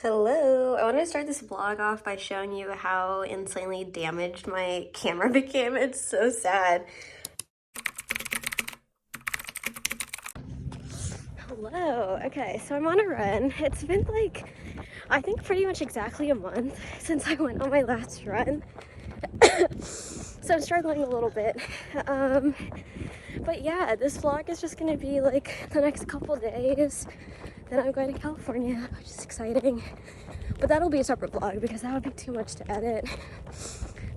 Hello! I wanted to start this vlog off by showing you how insanely damaged my camera became. It's so sad. Hello! Okay, so I'm on a run. It's been like, I think pretty much exactly a month since I went on my last run. So I'm struggling a little bit. But yeah, this vlog is just gonna be like the next couple days. Then I'm going to California, which is exciting. But that'll be a separate vlog because that would be too much to edit.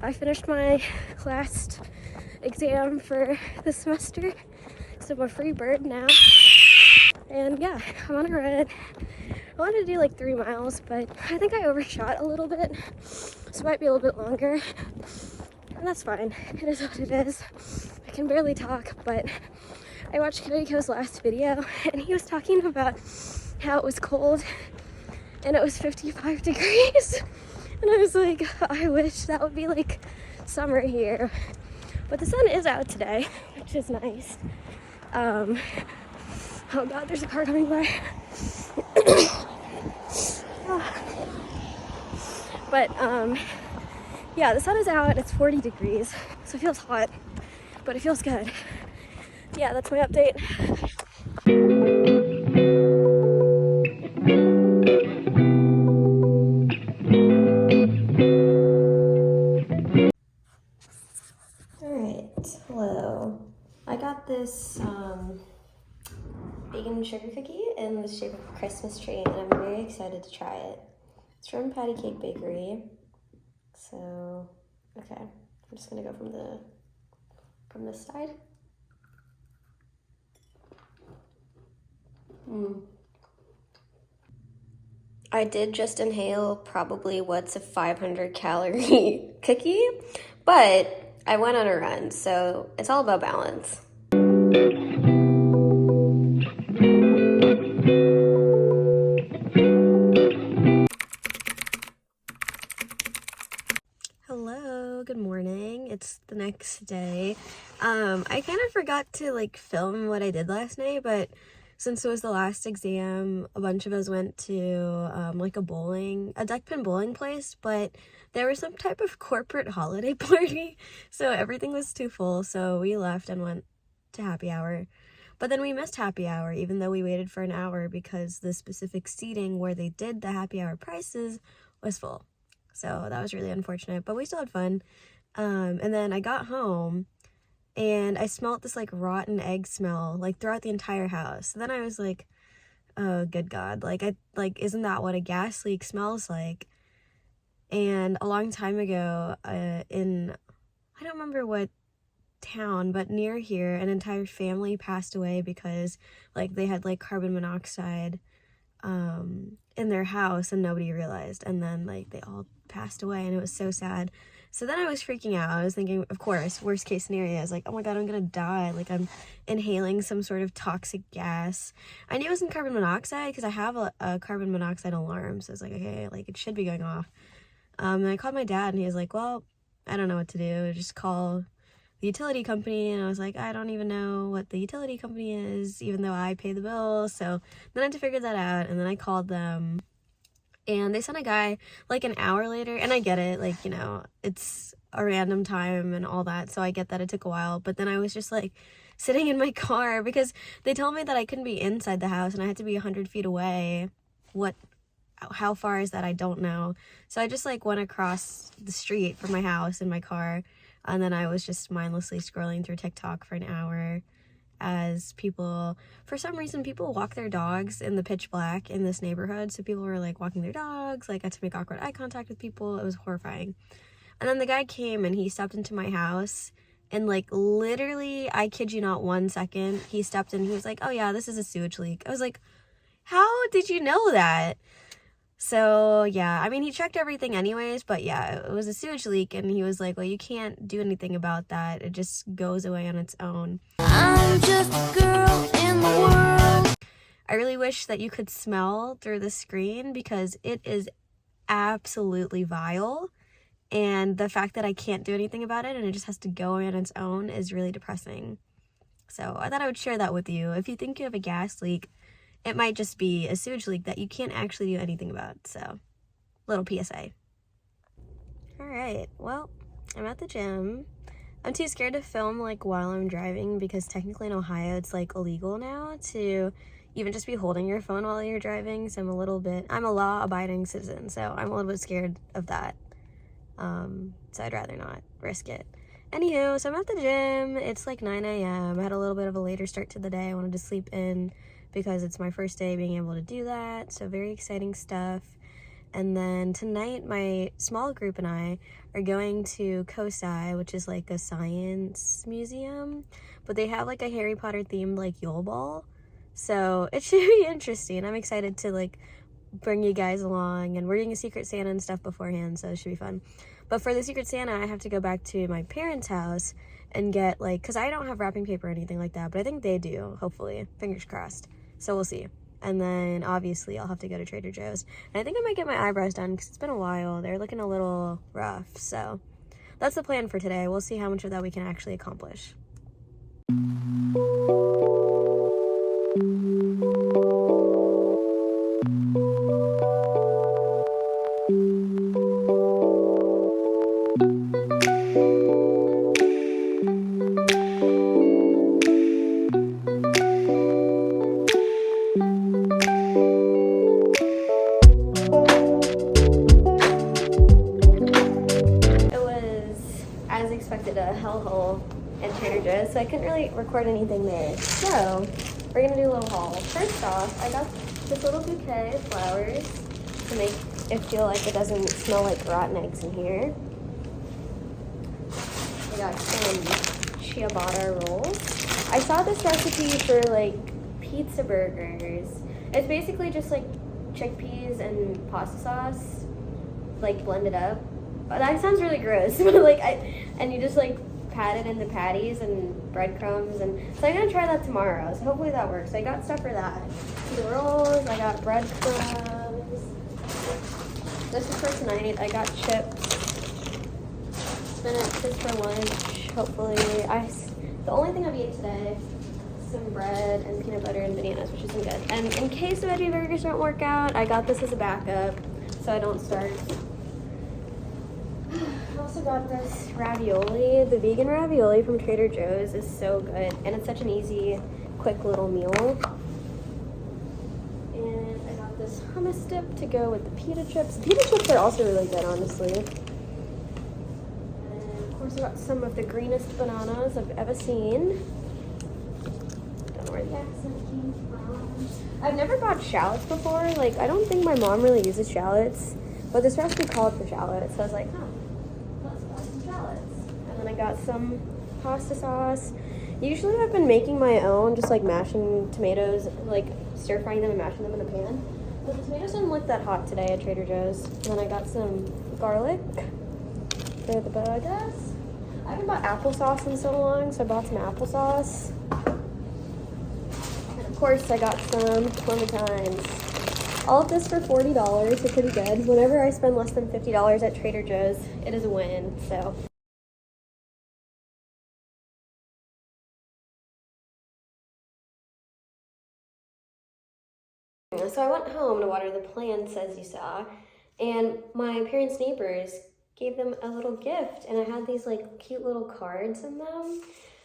I finished my last exam for the semester, so I'm a free bird now. And yeah, I'm on a run. I wanted to do like 3 miles, but I think I overshot a little bit, so it might be a little bit longer. And that's fine. It is what it is. I can barely talk, but I watched Kidiko's last video, and he was talking about how it was cold and it was 55 degrees. And I was like, I wish that would be like summer here. But the sun is out today, which is nice. Oh God, there's a car coming by. But yeah, the sun is out. It's 40 degrees, so it feels hot, but it feels good. Yeah, that's my update. Alright, hello. I got this bacon sugar cookie in the shape of a Christmas tree, and I'm very excited to try it. It's from Patty Cake Bakery. So, okay, I'm just gonna go from this side. I did just inhale probably what's a 500 calorie cookie, but I went on a run, so it's all about balance. Hello, good morning. It's the next day. I kind of forgot to like film what I did last night, but since it was the last exam, a bunch of us went to like a duck pin bowling place, but there was some type of corporate holiday party, so everything was too full, so we left and went to happy hour. But then we missed happy hour, even though we waited for an hour because the specific seating where they did the happy hour prices was full. So that was really unfortunate, but we still had fun. And then I got home and I smelled this like rotten egg smell like throughout the entire house. So then I was like, oh good God, isn't that what a gas leak smells like? And a long time ago, I don't remember what town, but near here, an entire family passed away because like they had like carbon monoxide in their house and nobody realized, and then like they all passed away, and it was so sad. So then I was freaking out. I was thinking, of course, worst case scenario, I was like, oh my God, I'm gonna die, like I'm inhaling some sort of toxic gas. I knew it wasn't carbon monoxide because I have a carbon monoxide alarm, so I was like, okay, like it should be going off. And I called my dad and he was like, well, I don't know what to do, just call the utility company. And I was like, I don't even know what the utility company is, even though I pay the bill. So then I had to figure that out, and then I called them and they sent a guy like an hour later. And I get it, like, you know, it's a random time and all that, so I get that it took a while. But then I was just like sitting in my car because they told me that I couldn't be inside the house and I had to be 100 feet away. How far is that? I don't know. So I just like went across the street from my house in my car, and then I was just mindlessly scrolling through TikTok for an hour as for some reason, people walk their dogs in the pitch black in this neighborhood. So people were like walking their dogs, like I had to make awkward eye contact with people. It was horrifying. And then the guy came and he stepped into my house, and like literally, I kid you not, 1 second, he stepped in, he was like, oh yeah, this is a sewage leak. I was like, how did you know that? So yeah, I mean, he checked everything anyways, but yeah, it was a sewage leak, and he was like, well, you can't do anything about that. It just goes away on its own. I'm just a girl in the world. I really wish that you could smell through the screen because it is absolutely vile. And the fact that I can't do anything about it and it just has to go away on its own is really depressing. So I thought I would share that with you. If you think you have a gas leak it might just be a sewage leak that you can't actually do anything about. So, little PSA. All right, well, I'm at the gym. I'm too scared to film like while I'm driving because technically in Ohio it's like illegal now to even just be holding your phone while you're driving. So I'm a law-abiding citizen, so I'm a little bit scared of that. So I'd rather not risk it. Anywho, so I'm at the gym. It's like 9 a.m. I had a little bit of a later start to the day. I wanted to sleep in because it's my first day being able to do that. So very exciting stuff. And then tonight, my small group and I are going to COSI, which is like a science museum. But they have like a Harry Potter themed like Yule Ball. So it should be interesting. I'm excited to like bring you guys along, and we're doing a Secret Santa and stuff beforehand, so it should be fun. But for the Secret Santa, I have to go back to my parents' house and get like, because I don't have wrapping paper or anything like that, but I think they do, hopefully, fingers crossed. So we'll see. And then obviously I'll have to go to Trader Joe's, and I think I might get my eyebrows done because it's been a while. They're looking a little rough. So that's the plan for today. We'll see how much of that we can actually accomplish. As expected, a hellhole in Trader Joe's, so I couldn't really record anything there. So we're gonna do a little haul. First off, I got this little bouquet of flowers to make it feel like it doesn't smell like rotten eggs in here. I got some ciabatta rolls. I saw this recipe for like pizza burgers. It's basically just like chickpeas and pasta sauce, like blended up. That sounds really gross, but like and you just like pat it into patties and breadcrumbs, and so I'm gonna try that tomorrow. So hopefully that works. I got stuff for that. The rolls. I got breadcrumbs. This is for tonight. I got chips. Spinach is for lunch. Hopefully, the only thing I've eaten today is some bread and peanut butter and bananas, which isn't good. And in case the veggie burgers don't work out, I got this as a backup, so I don't start. I also got this ravioli. The vegan ravioli from Trader Joe's is so good, and it's such an easy, quick little meal. And I got this hummus dip to go with the pita chips. The pita chips are also really good, honestly. And of course I got some of the greenest bananas I've ever seen. Don't know where the accent came from. I've never bought shallots before. Like, I don't think my mom really uses shallots, but this recipe called for shallots, so I was like, huh. And then I got some pasta sauce. Usually I've been making my own, just like mashing tomatoes, like stir frying them and mashing them in a pan. But the tomatoes didn't look that hot today at Trader Joe's. And then I got some garlic for the burgers. I haven't bought applesauce in so long, so I bought some applesauce. And of course I got some clementines. All of this for $40, so pretty good. Whenever I spend less than $50 at Trader Joe's, it is a win, so. So I went home to water the plants, as you saw, and my parents' neighbors gave them a little gift, and I had these like cute little cards in them.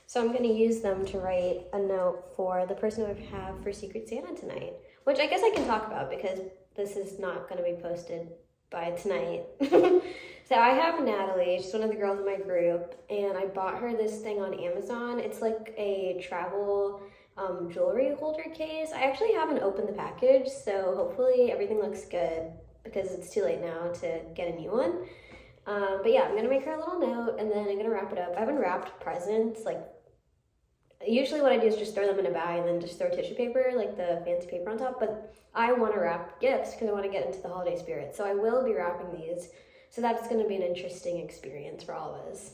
So I'm gonna use them to write a note for the person I have for Secret Santa tonight, which I guess I can talk about because this is not gonna be posted by tonight. So I have Natalie, she's one of the girls in my group, and I bought her this thing on Amazon. It's like a travel jewelry holder case. I actually haven't opened the package, so hopefully everything looks good because it's too late now to get a new one. But yeah, I'm gonna make her a little note and then I'm gonna wrap it up. I haven't wrapped presents. Like, usually what I do is just throw them in a bag and then just throw tissue paper, like the fancy paper on top, but I want to wrap gifts because I want to get into the holiday spirit. So I will be wrapping these. So that's going to be an interesting experience for all of us.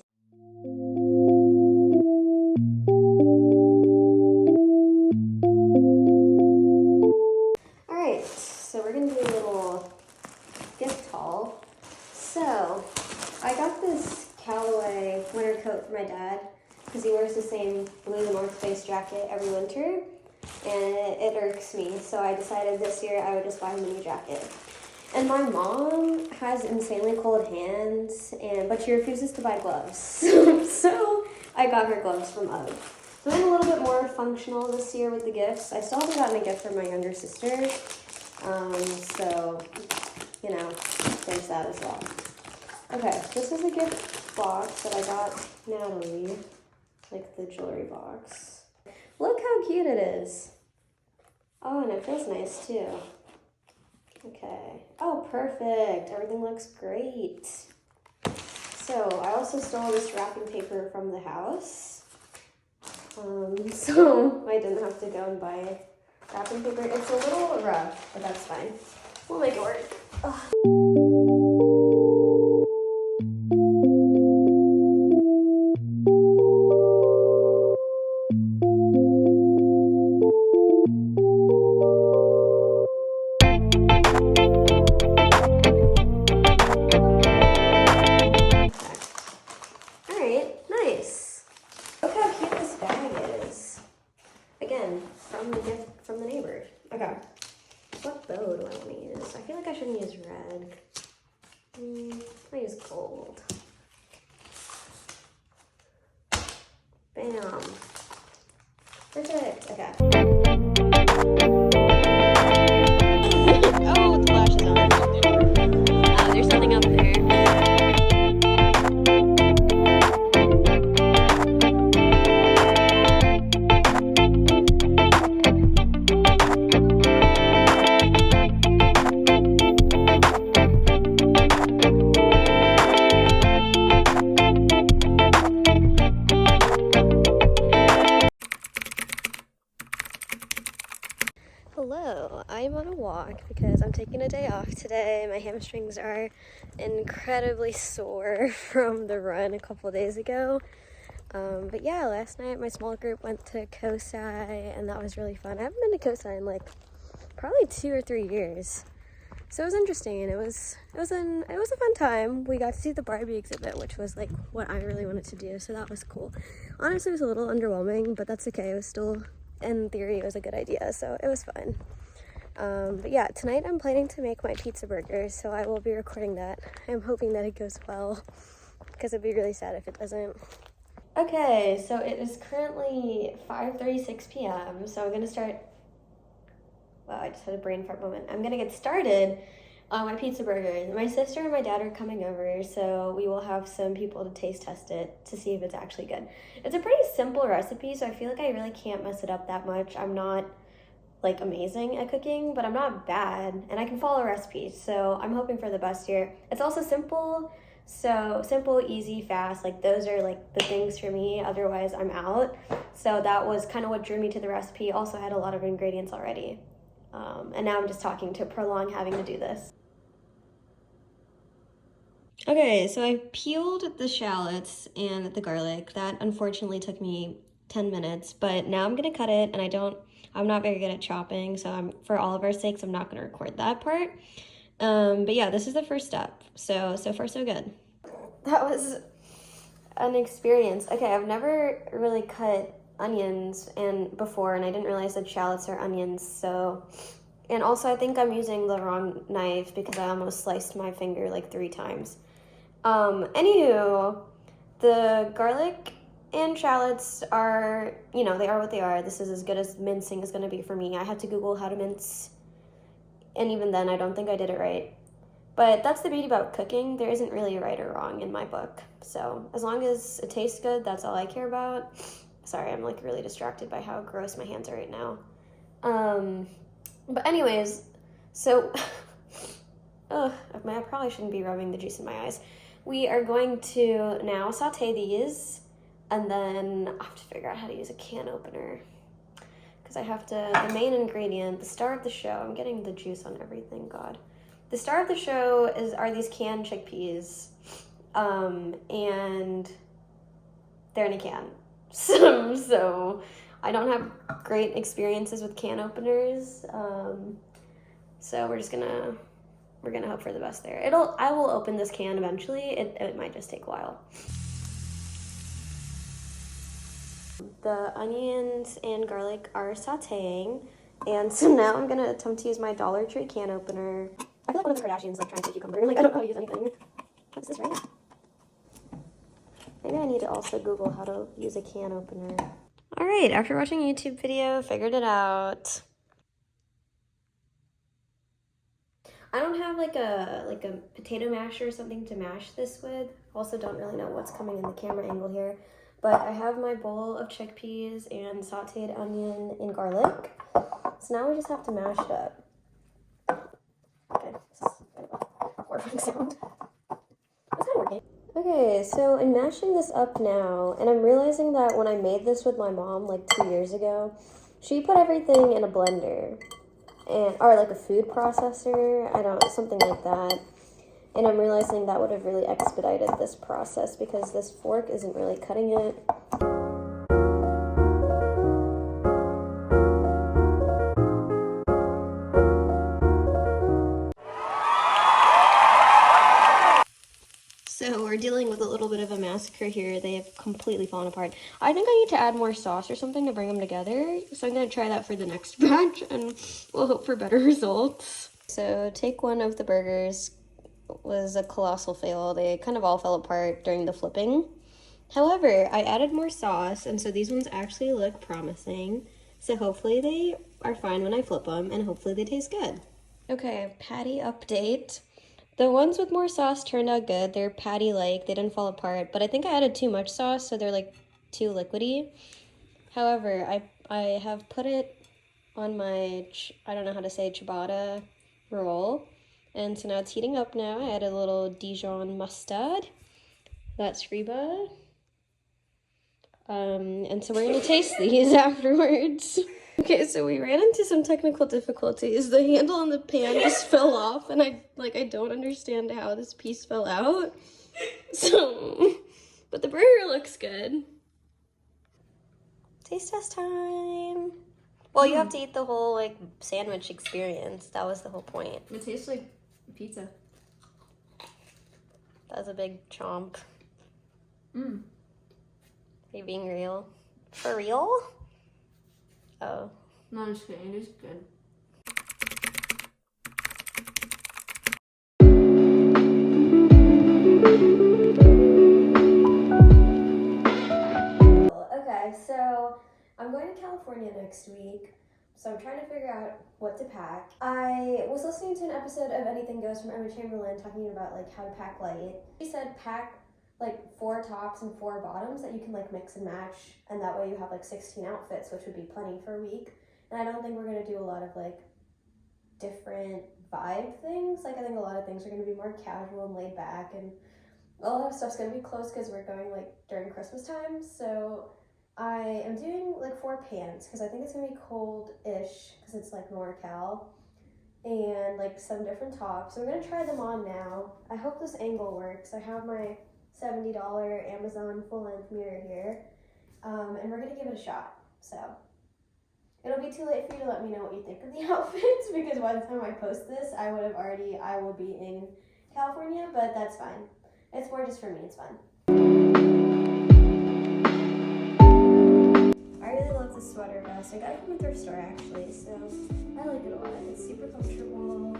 All right, so we're going to do a little gift haul. So I got this Callaway winter coat for my dad because he wears the same blue North Face jacket every winter. and it irks me. So I decided this year I would just buy him a new jacket. And my mom has insanely cold hands, but she refuses to buy gloves. So I got her gloves from UGG. So I'm a little bit more functional this year with the gifts. I still haven't gotten a gift from my younger sister. So, you know, there's that as well. Okay, this is a gift box that I got Natalie, like the jewelry box. Look how cute it is. Oh, and it feels nice too. Okay. Oh, perfect. Everything looks great. So I also stole this wrapping paper from the house. So I didn't have to go and buy wrapping paper. It's a little rough, but that's fine. We'll make it work. Ugh. From the neighbor. Okay. What bow do I want to use? I feel like I shouldn't use red. I'll use gold. Bam. Perfect. Okay. Oh, the flash is on. There's something up there. Hello, I'm on a walk because I'm taking a day off today. My hamstrings are incredibly sore from the run a couple days ago. But yeah, last night my small group went to Cosi and that was really fun. I haven't been to Cosi in like probably 2 or 3 years. So it was interesting and it was a fun time. We got to see the Barbie exhibit, which was like what I really wanted to do, so that was cool. Honestly, it was a little underwhelming, but that's okay. It was still, in theory, it was a good idea, so it was fun. But yeah, tonight I'm planning to make my pizza burgers, so I will be recording that. I'm hoping that it goes well, because it'd be really sad if it doesn't. Okay, so it is currently 5:36 p.m., so I'm gonna start. Wow, I just had a brain fart moment. I'm gonna get started on my pizza burgers. My sister and my dad are coming over, so we will have some people to taste test it to see if it's actually good. It's a pretty simple recipe, so I feel like I really can't mess it up that much. I'm not like amazing at cooking, but I'm not bad, and I can follow recipes, so I'm hoping for the best here. It's also simple, so simple, easy, fast, like those are like the things for me, otherwise I'm out. So that was kind of what drew me to the recipe. Also had a lot of ingredients already. And now I'm just talking to prolong having to do this. Okay, so I peeled the shallots and the garlic. That unfortunately took me 10 minutes, but now I'm gonna cut it, and I'm not very good at chopping, so for all of our sakes, I'm not gonna record that part. But yeah, this is the first step. So far so good. That was an experience. Okay, I've never really cut onions before, and I didn't realize that shallots are onions, so. And also I think I'm using the wrong knife because I almost sliced my finger like 3 times. Anywho, the garlic and shallots are, they are what they are. This is as good as mincing is gonna be for me. I had to Google how to mince, and even then I don't think I did it right. But that's the beauty about cooking. There isn't really a right or wrong in my book. So as long as it tastes good, that's all I care about. Sorry, I'm like really distracted by how gross my hands are right now. But anyways, so, I probably shouldn't be rubbing the juice in my eyes. We are going to now saute these, and then I have to figure out how to use a can opener. Because the main ingredient, the star of the show, I'm getting the juice on everything, God. The star of the show are these canned chickpeas, and they're in a can. So I don't have great experiences with can openers, so we're gonna hope for the best there. I will open this can eventually. It might just take a while. The onions and garlic are sauteing, and so now I'm gonna attempt to use my Dollar Tree can opener. I feel like one of the Kardashians like trying to cucumber. Like I don't know how to use anything. What's this, right? Maybe I need to also Google how to use a can opener. All right, after watching a YouTube video, figured it out. I don't have like a potato masher or something to mash this with. Also don't really know what's coming in the camera angle here. But I have my bowl of chickpeas and sauteed onion and garlic. So now we just have to mash it up. Okay, this is kind of a horrifying sound. It's kind of working. Okay, so I'm mashing this up now, and I'm realizing that when I made this with my mom like 2 years ago, she put everything in a blender. Or like a food processor, I don't know, something like that. And I'm realizing that would have really expedited this process because this fork isn't really cutting it. So we're dealing with a little bit of a massacre here. They have completely fallen apart. I think I need to add more sauce or something to bring them together. So I'm gonna try that for the next batch and we'll hope for better results. So take one of the burgers. Was a colossal fail. They kind of all fell apart during the flipping. However, I added more sauce, and so these ones actually look promising. So hopefully they are fine when I flip them, and hopefully they taste good. Okay, patty update. The ones with more sauce turned out good. They're patty-like. They didn't fall apart, but I think I added too much sauce, so they're like too liquidy. However, I have put it on my, I don't know how to say, ciabatta roll. And so now it's heating up now. I added a little Dijon mustard. That's Reba. And so we're gonna taste these afterwards. Okay, so we ran into some technical difficulties. The handle on the pan just fell off, and I don't understand how this piece fell out. So, but the burger looks good. Taste test time. Well, you have to eat the whole like sandwich experience. That was the whole point. It tastes like pizza. That was a big chomp. Mmm. Are you being real? For real? Oh. No, I'm just kidding. It is good. Okay, so I'm going to California next week. So I'm trying to figure out what to pack. I was listening to an episode of Anything Goes from Emma Chamberlain talking about like how to pack light. She said pack like 4 tops and 4 bottoms that you can like mix and match, and that way you have like 16 outfits, which would be plenty for a week. And I don't think we're gonna do a lot of like different vibe things. Like I think a lot of things are gonna be more casual and laid back, and a lot of stuff's gonna be close because we're going like during Christmas time. So I am doing like 4 pants because I think it's gonna be cold-ish because it's like NorCal, and like some different tops. So I'm gonna try them on now. I hope this angle works. I have my $70 Amazon full-length mirror here, and we're gonna give it a shot. So it'll be too late for you to let me know what you think of the outfits because by the time I post this, I will be in California, but that's fine. It's more just for me, it's fun. I really love this sweater vest. I got it from a thrift store actually, so I like it a lot. It's super comfortable.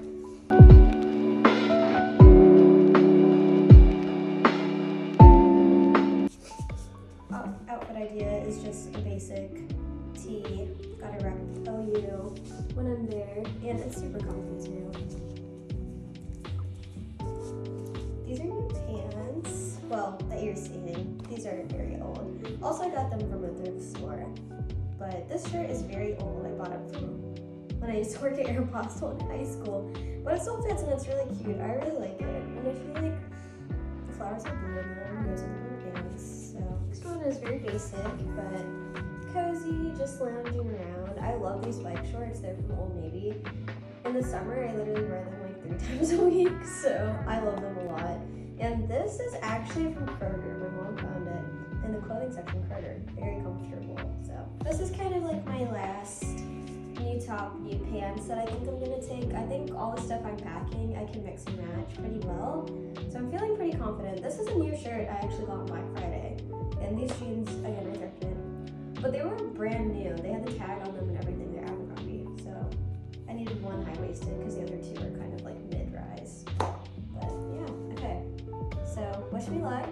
Outfit idea is just a basic tee. Gotta wrap OU when I'm there, and it's super comfy too. These are new pants. Well, that you're seeing. These are very old. Also, I got them from a thrift store. But this shirt is very old. I bought it from when I used to work at Aeropostale in high school. But it still fits and it's really cute. I really like it. And I feel like the flowers are blue in them. Those are the blue pants. So this one is very basic, but cozy, just lounging around. I love these bike shorts. They're from Old Navy. In the summer, I literally wear them like 3 times a week, so I love them a lot. And this is actually from Kroger. My mom found it in the clothing section of Kroger. Very comfortable. So this is kind of like my last new top, new pants that I think I'm gonna take. I think all the stuff I'm packing, I can mix and match pretty well. So I'm feeling pretty confident. This is a new shirt I actually got on Black Friday. And these jeans, again, I thrifted. But they were brand new. They had the tag on them and everything. They're Abercrombie. So I needed one high-waisted because the other two are kind of like mid-rise. But yeah, okay. So wish me luck.